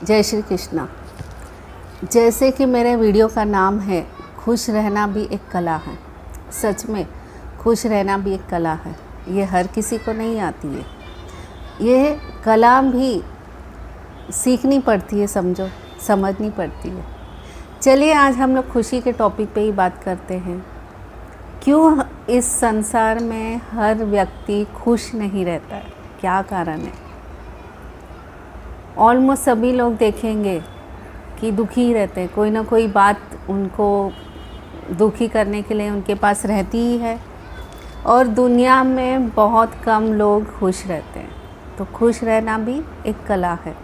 जय श्री कृष्णा। जैसे कि मेरे वीडियो का नाम है खुश रहना भी एक कला है। सच में खुश रहना भी एक कला है। ये हर किसी को नहीं आती है। ये कला भी सीखनी पड़ती है, समझनी पड़ती है। चलिए आज हम लोग खुशी के टॉपिक पे ही बात करते हैं। क्यों इस संसार में हर व्यक्ति खुश नहीं रहता है, क्या कारण है? ऑलमोस्ट सभी लोग देखेंगे कि दुखी ही रहते हैं। कोई ना कोई बात उनको दुखी करने के लिए उनके पास रहती ही है, और दुनिया में बहुत कम लोग खुश रहते हैं। तो खुश रहना भी एक कला है।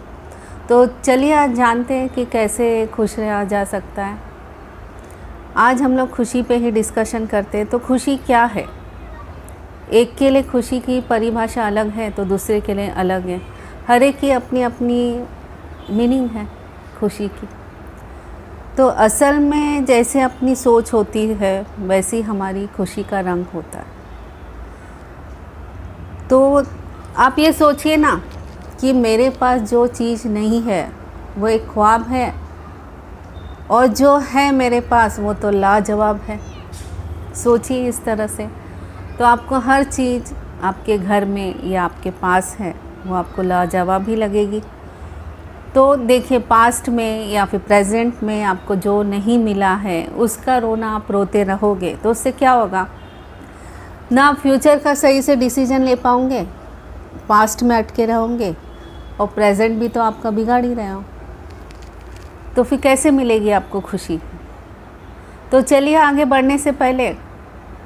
तो चलिए आज जानते हैं कि कैसे खुश रहा जा सकता है। आज हम लोग खुशी पे ही डिस्कशन करते हैं। तो खुशी क्या है? एक के लिए खुशी की परिभाषा अलग है तो दूसरे के लिए अलग है। हर एक की अपनी अपनी मीनिंग है खुशी की। तो असल में जैसे अपनी सोच होती है वैसी हमारी खुशी का रंग होता है। तो आप ये सोचिए ना कि मेरे पास जो चीज़ नहीं है वो एक ख्वाब है, और जो है मेरे पास वो तो लाजवाब है। सोचिए इस तरह से। तो आपको हर चीज़ आपके घर में या आपके पास है वो आपको लाजवाब ही लगेगी। तो देखिए, पास्ट में या फिर प्रेजेंट में आपको जो नहीं मिला है उसका रोना आप रोते रहोगे तो उससे क्या होगा ना? आप फ्यूचर का सही से डिसीजन ले पाओगे, पास्ट में अटके रहोगे, और प्रेजेंट भी तो आपका बिगाड़ ही रहे हो। तो फिर कैसे मिलेगी आपको खुशी? तो चलिए आगे बढ़ने से पहले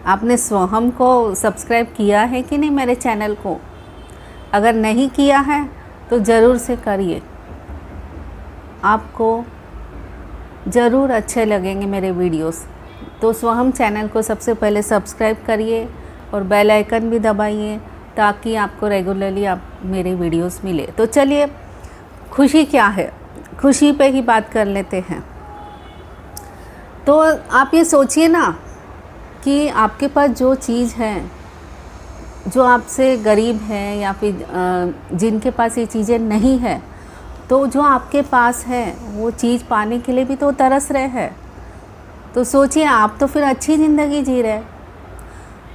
आपने स्वहम को सब्सक्राइब किया है कि नहीं मेरे चैनल को? अगर नहीं किया है तो ज़रूर से करिए, आपको ज़रूर अच्छे लगेंगे मेरे वीडियोस। तो स्वहम चैनल को सबसे पहले सब्सक्राइब करिए और बेल आइकन भी दबाइए ताकि आपको रेगुलरली मेरे वीडियोस मिले। तो चलिए खुशी क्या है, खुशी पे ही बात कर लेते हैं। तो आप ये सोचिए ना कि आपके पास जो चीज़ है, जो आपसे गरीब है या फिर जिनके पास ये चीज़ें नहीं है, तो जो आपके पास है वो चीज़ पाने के लिए भी तो तरस रहे हैं। तो सोचिए, आप तो फिर अच्छी ज़िंदगी जी रहे।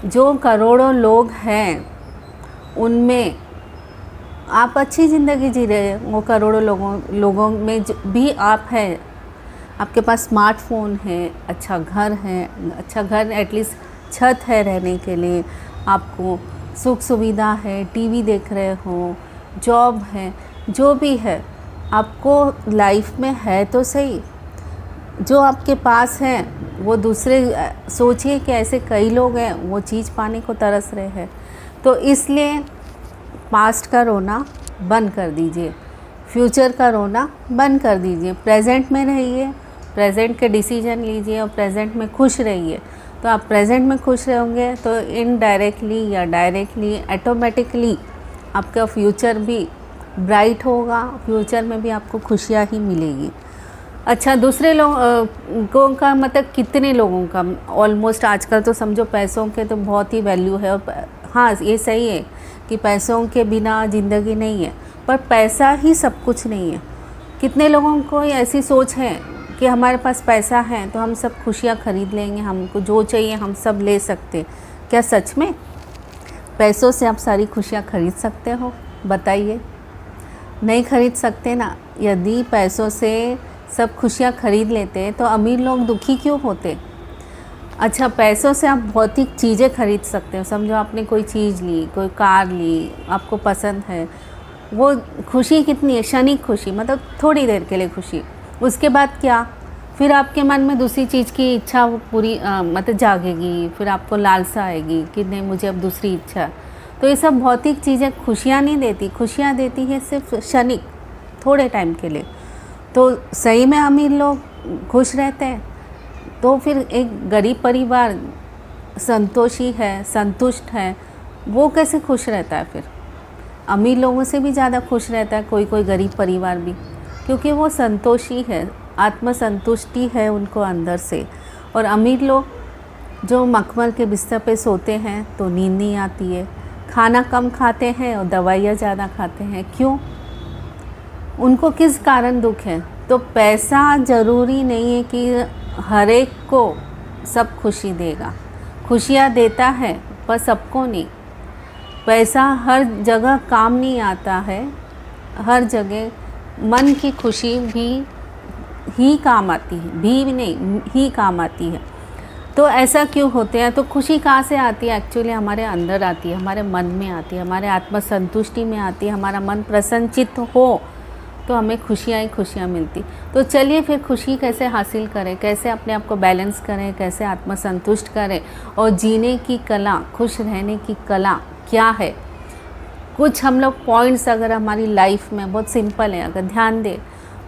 जो करोड़ों लोग हैं उनमें आप अच्छी ज़िंदगी जी रहे हैं। वो करोड़ों लोगों में भी आप हैं। आपके पास स्मार्टफोन है, अच्छा घर एटलीस्ट छत है रहने के लिए, आपको सुख सुविधा है, टीवी देख रहे हो, जॉब है, जो भी है आपको लाइफ में है तो सही। जो आपके पास है वो दूसरे, सोचिए कि ऐसे कई लोग हैं वो चीज़ पाने को तरस रहे हैं। तो इसलिए पास्ट का रोना बंद कर दीजिए, फ्यूचर का रोना बंद कर दीजिए। प्रेजेंट में रहिए, प्रेजेंट के डिसीजन लीजिए और प्रेजेंट में खुश रहिए। तो आप प्रेजेंट में खुश रहोगे तो इनडायरेक्टली या डायरेक्टली ऑटोमेटिकली आपका फ्यूचर भी ब्राइट होगा। फ्यूचर में भी आपको खुशियाँ ही मिलेगी। अच्छा, दूसरे लोगों का मतलब कितने लोगों का, ऑलमोस्ट आजकल तो समझो पैसों के तो बहुत ही वैल्यू है। और हाँ, ये सही है कि पैसों के बिना ज़िंदगी नहीं है, पर पैसा ही सब कुछ नहीं है। कितने लोगों को ऐसी सोच है कि हमारे पास पैसा है तो हम सब खुशियाँ खरीद लेंगे, हमको जो चाहिए हम सब ले सकते। क्या सच में पैसों से आप सारी खुशियाँ खरीद सकते हो? बताइए, नहीं खरीद सकते ना। यदि पैसों से सब खुशियाँ खरीद लेते तो अमीर लोग दुखी क्यों होते? अच्छा, पैसों से आप भौतिक चीज़ें खरीद सकते हो। समझो आपने कोई चीज़ ली, कोई कार ली, आपको पसंद है, वो खुशी कितनी है? क्षणिक खुशी, मतलब थोड़ी देर के लिए खुशी। उसके बाद क्या? फिर आपके मन में दूसरी चीज़ की इच्छा पूरी मतलब जागेगी, फिर आपको लालसा आएगी कि नहीं मुझे अब दूसरी इच्छा। तो ये सब भौतिक चीज़ें खुशियाँ नहीं देती। खुशियाँ देती है सिर्फ क्षणिक, थोड़े टाइम के लिए। तो सही में अमीर लोग खुश रहते हैं। तो फिर एक गरीब परिवार संतोषी है, संतुष्ट है, वो कैसे खुश रहता है? फिर अमीर लोगों से भी ज़्यादा खुश रहता है कोई गरीब परिवार भी, क्योंकि वो संतोषी है, आत्मसंतुष्टि है उनको अंदर से। और अमीर लोग जो मखमल के बिस्तर पे सोते हैं तो नींद नहीं आती है, खाना कम खाते हैं और दवाइयाँ ज़्यादा खाते हैं। क्यों? उनको किस कारण दुख है। तो पैसा ज़रूरी नहीं है कि हर एक को सब खुशी देगा। खुशियाँ देता है पर सबको नहीं। पैसा हर जगह काम नहीं आता है, हर जगह मन की खुशी भी ही काम आती है, भी नहीं ही काम आती है। तो ऐसा क्यों होते हैं? तो खुशी कहाँ से आती है? एक्चुअली हमारे अंदर आती है, हमारे मन में आती है, हमारे आत्मसंतुष्टि में आती है। हमारा मन प्रसन्नचित्त हो तो हमें खुशियाँ ही खुशियाँ मिलती। तो चलिए फिर खुशी कैसे हासिल करें, कैसे अपने आप को बैलेंस करें, कैसे आत्मसंतुष्ट करें और जीने की कला, खुश रहने की कला क्या है। कुछ हम लोग पॉइंट्स अगर हमारी लाइफ में बहुत सिंपल है, अगर ध्यान दें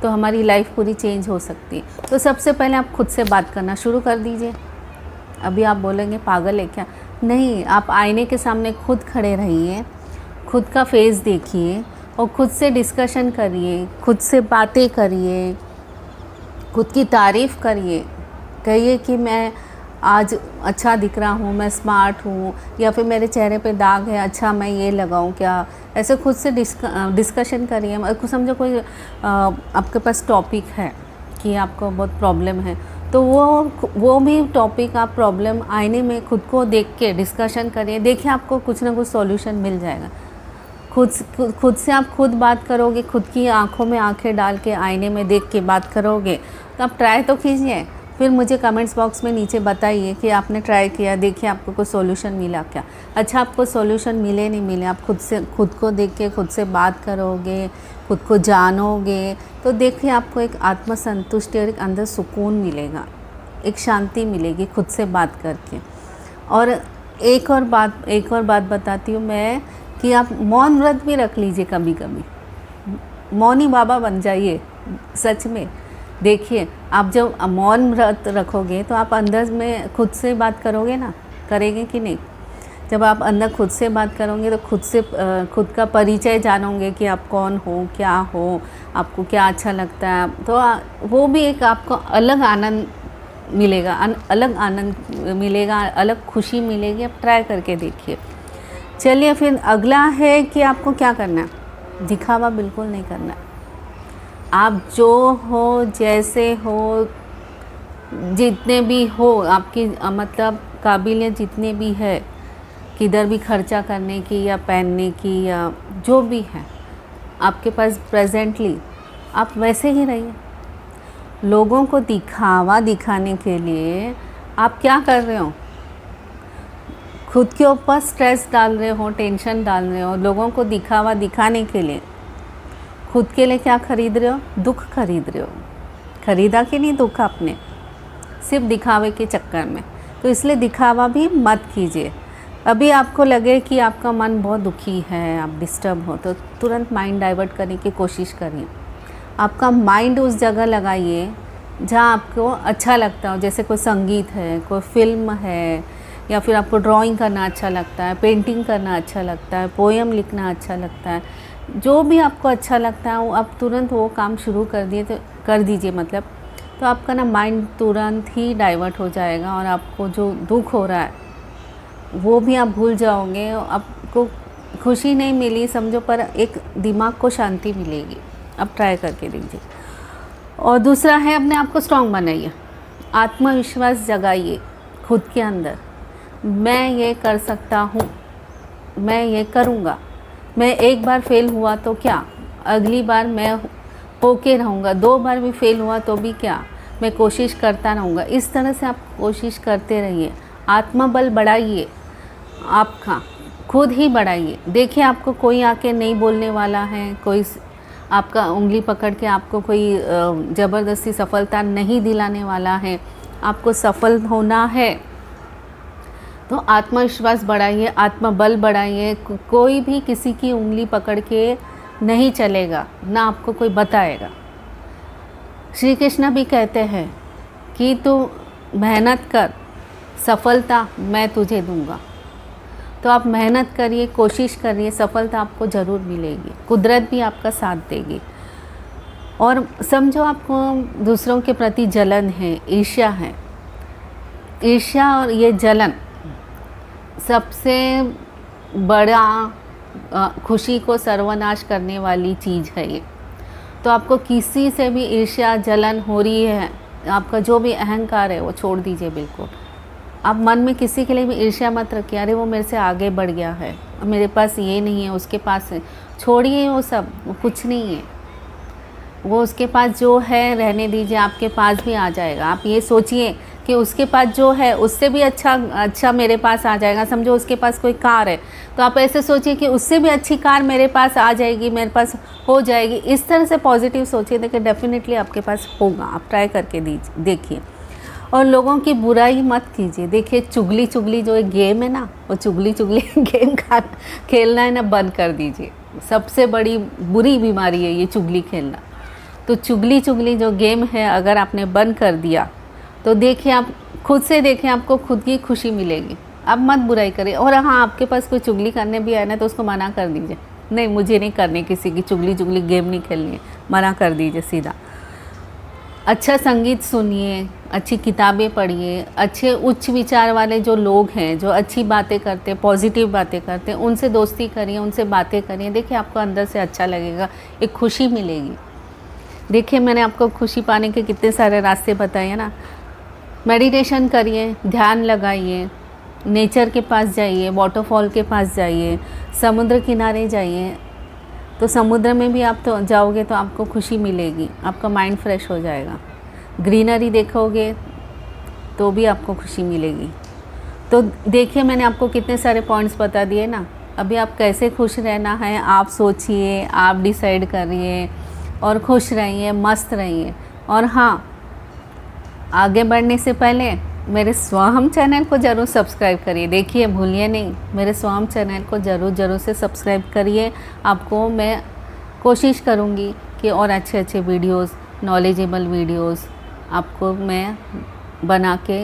तो हमारी लाइफ पूरी चेंज हो सकती है। तो सबसे पहले आप खुद से बात करना शुरू कर दीजिए। अभी आप बोलेंगे पागल है क्या? नहीं, आप आईने के सामने खुद खड़े रहिए, खुद का फेस देखिए और खुद से डिस्कशन करिए, खुद से बातें करिए, खुद की तारीफ़ करिए। कहिए कि मैं आज अच्छा दिख रहा हूँ, मैं स्मार्ट हूँ, या फिर मेरे चेहरे पे दाग है, अच्छा मैं ये लगाऊँ क्या। ऐसे खुद से डिस्कशन करिए। समझो कोई आपके पास टॉपिक है कि आपको बहुत प्रॉब्लम है, तो वो भी टॉपिक आप प्रॉब्लम आईने में खुद को देख के डिस्कशन करिए। देखिए आपको कुछ ना कुछ सॉल्यूशन मिल जाएगा। खुद से आप खुद बात करोगे, खुद की आंखों में आंखें डाल के आईने में देख के बात करोगे, तो आप ट्राई तो कीजिए। फिर मुझे कमेंट्स बॉक्स में नीचे बताइए कि आपने ट्राई किया, देखिए आपको कोई सॉल्यूशन मिला क्या। अच्छा, आपको सॉल्यूशन मिले नहीं मिले, आप खुद को देख के खुद से बात करोगे, खुद को जानोगे, तो देखिए आपको एक आत्मसंतुष्टि और एक अंदर सुकून मिलेगा, एक शांति मिलेगी खुद से बात करके। और एक और बात बताती हूँ मैं कि आप मौन व्रत भी रख लीजिए कभी कभी। मौनी बाबा बन जाइए सच में। देखिए आप जब मौन व्रत रखोगे तो आप अंदर में खुद से बात करोगे ना, करेंगे कि नहीं? जब आप अंदर खुद से बात करोगे तो खुद का परिचय जानोगे कि आप कौन हो, क्या हो, आपको क्या अच्छा लगता है। तो वो भी एक आपको अलग आनंद मिलेगा, अलग खुशी मिलेगी। आप ट्राई करके देखिए। चलिए फिर अगला है कि आपको क्या करना है। दिखावा बिल्कुल नहीं करना है। आप जो हो, जैसे हो, जितने भी हो, आपकी मतलब काबिलियत जितने भी है, किधर भी खर्चा करने की या पहनने की या जो भी है आपके पास प्रेजेंटली, आप वैसे ही रहिए। लोगों को दिखावा दिखाने के लिए आप क्या कर रहे हो? खुद के ऊपर स्ट्रेस डाल रहे हो, टेंशन डाल रहे हो। लोगों को दिखावा दिखाने के लिए खुद के लिए क्या खरीद रहे हो? दुख खरीद रहे हो। खरीदा कि नहीं दुख आपने, सिर्फ दिखावे के चक्कर में। तो इसलिए दिखावा भी मत कीजिए। अभी आपको लगे कि आपका मन बहुत दुखी है, आप डिस्टर्ब हो, तो तुरंत माइंड डाइवर्ट करने की कोशिश करिए। आपका माइंड उस जगह लगाइए जहाँ आपको अच्छा लगता हो। जैसे कोई संगीत है, कोई फिल्म है, या फिर आपको ड्राइंग करना अच्छा लगता है, पेंटिंग करना अच्छा लगता है, पोएम लिखना अच्छा लगता है। जो भी आपको अच्छा लगता है वो आप तुरंत वो काम शुरू कर दीजिए मतलब। तो आपका ना माइंड तुरंत ही डाइवर्ट हो जाएगा और आपको जो दुख हो रहा है वो भी आप भूल जाओगे। आपको खुशी नहीं मिली समझो, पर एक दिमाग को शांति मिलेगी। आप ट्राई करके देखिए। और दूसरा है, अपने आप को स्ट्रॉन्ग बनाइए, आत्मविश्वास जगाइए खुद के अंदर। मैं ये कर सकता हूँ, मैं ये करूँगा। मैं एक बार फेल हुआ तो क्या, अगली बार मैं होके रहूँगा। 2 बार भी फेल हुआ तो भी क्या, मैं कोशिश करता रहूँगा। इस तरह से आप कोशिश करते रहिए। आत्मबल बढ़ाइए, आपका खुद ही बढ़ाइए। देखिए आपको कोई आके नहीं बोलने वाला है, कोई आपका उंगली पकड़ के आपको कोई ज़बरदस्ती सफलता नहीं दिलाने वाला है। आपको सफल होना है तो आत्मविश्वास बढ़ाइए, आत्मबल बढ़ाइए। कोई भी किसी की उंगली पकड़ के नहीं चलेगा, ना आपको कोई बताएगा। श्री कृष्ण भी कहते हैं कि तू मेहनत कर, सफलता मैं तुझे दूंगा। तो आप मेहनत करिए, कोशिश करिए, सफलता आपको ज़रूर मिलेगी। कुदरत भी आपका साथ देगी। और समझो आपको दूसरों के प्रति जलन है, ईर्ष्या है। ईर्ष्या और ये जलन सबसे बड़ा खुशी को सर्वनाश करने वाली चीज़ है ये। तो आपको किसी से भी ईर्ष्या जलन हो रही है, आपका जो भी अहंकार है वो छोड़ दीजिए बिल्कुल। आप मन में किसी के लिए भी ईर्ष्या मत रखिए, अरे वो मेरे से आगे बढ़ गया है, मेरे पास ये नहीं है, उसके पास है। छोड़िए वो सब, वो कुछ नहीं है। वो उसके पास जो है रहने दीजिए, आपके पास भी आ जाएगा। आप ये सोचिए कि उसके पास जो है उससे भी अच्छा मेरे पास आ जाएगा। समझो उसके पास कोई कार है, तो आप ऐसे सोचिए कि उससे भी अच्छी कार मेरे पास आ जाएगी, मेरे पास हो जाएगी। इस तरह से पॉजिटिव सोचिए, देखिए डेफिनेटली आपके पास होगा। आप ट्राई करके देखिए। और लोगों की बुराई मत कीजिए। देखिए चुगली जो एक गेम है ना, वो चुगली गेम खेलना है ना, बंद कर दीजिए। सबसे बड़ी बुरी बीमारी है ये चुगली खेलना। तो चुगली जो गेम है अगर आपने बंद कर दिया तो देखिए, आप खुद से देखिए, आपको खुद की खुशी मिलेगी। आप मत बुराई करिए। और हाँ, आपके पास कोई चुगली करने भी आए ना तो उसको मना कर दीजिए, नहीं मुझे नहीं करनी किसी की चुगली गेम नहीं खेलनी है, मना कर दीजिए सीधा। अच्छा संगीत सुनिए, अच्छी किताबें पढ़िए, अच्छे उच्च विचार वाले जो लोग हैं, जो अच्छी बातें करते हैं, पॉजिटिव बातें करते हैं, उनसे दोस्ती करिए, उनसे बातें करिए। देखिए आपको अंदर से अच्छा लगेगा, एक खुशी मिलेगी। देखिए मैंने आपको खुशी पाने के कितने सारे रास्ते बताए हैं ना। मेडिटेशन करिए, ध्यान लगाइए, नेचर के पास जाइए, वाटरफॉल के पास जाइए, समुद्र किनारे जाइए। तो समुद्र में भी आप तो जाओगे तो आपको खुशी मिलेगी, आपका माइंड फ्रेश हो जाएगा। ग्रीनरी देखोगे तो भी आपको खुशी मिलेगी। तो देखिए मैंने आपको कितने सारे पॉइंट्स बता दिए ना। अभी आप कैसे खुश रहना है आप सोचिए, आप डिसाइड करिए और खुश रहिए, मस्त रहिए। और हाँ, आगे बढ़ने से पहले मेरे स्वहम चैनल को ज़रूर सब्सक्राइब करिए। देखिए भूलिए नहीं, मेरे स्वहम चैनल को ज़रूर से सब्सक्राइब करिए। आपको मैं कोशिश करूँगी कि और अच्छे वीडियोस, नॉलेजेबल वीडियोस आपको मैं बना के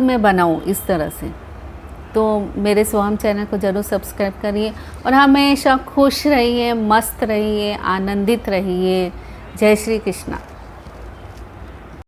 मैं बनाऊँ इस तरह से। तो मेरे स्वहम चैनल को ज़रूर सब्सक्राइब करिए और हमेशा खुश रहिए, मस्त रहिए, आनंदित रहिए। जय श्री कृष्णा।